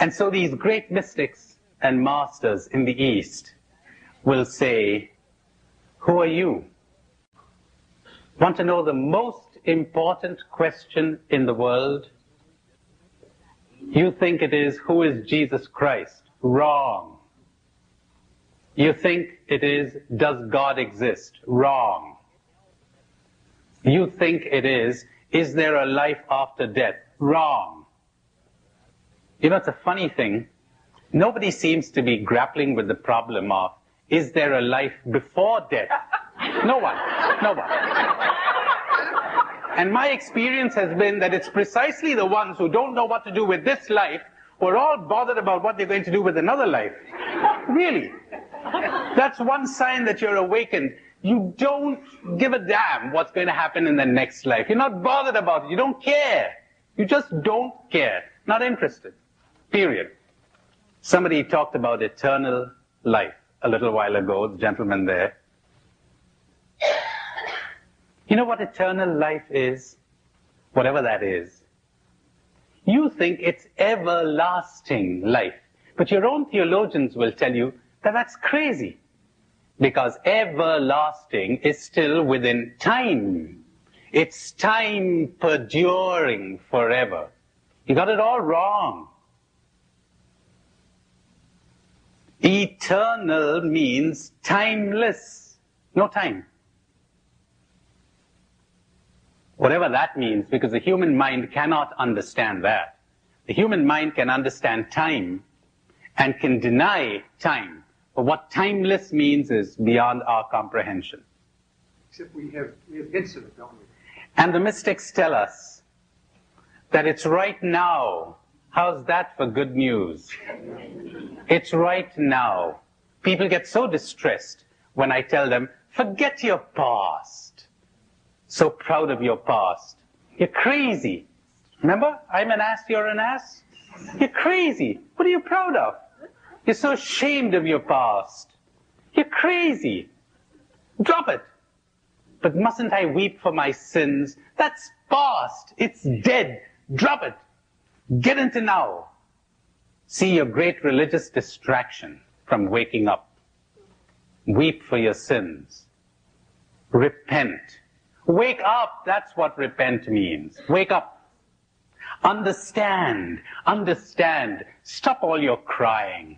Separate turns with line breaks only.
And so these great mystics and masters in the East will say, who are you? Want to know the most important question in the world? You think it is, who is Jesus Christ? Wrong. You think it is, does God exist? Wrong. You think it is there a life after death? Wrong. You know, it's a funny thing. Nobody seems to be grappling with the problem of, is there a life before death? No one. No one. And my experience has been that it's precisely the ones who don't know what to do with this life who are all bothered about what they're going to do with another life. Really. That's one sign that you're awakened. You don't give a damn what's going to happen in the next life. You're not bothered about it. You don't care. You just don't care. Not interested. Period. Somebody talked about eternal life a little while ago, the gentleman there. You know what eternal life is? Whatever that is. You think it's everlasting life. But your own theologians will tell you that that's crazy. Because everlasting is still within time. It's time perduring forever. You got it all wrong. Eternal means timeless. No time. Whatever that means, because the human mind cannot understand that. The human mind can understand time and can deny time. But what timeless means is beyond our comprehension.
Except we have hints of it, don't we?
And the mystics tell us that it's right now. How's that for good news? It's right now. People get so distressed when I tell them, forget your past. So proud of your past. You're crazy. Remember? I'm an ass, you're an ass. You're crazy. What are you proud of? You're so ashamed of your past. You're crazy. Drop it. But mustn't I weep for my sins? That's past. It's dead. Drop it. Get into now. See your great religious distraction from waking up. Weep for your sins. Repent. Wake up. That's what repent means. Wake up. Understand. Understand. Stop all your crying.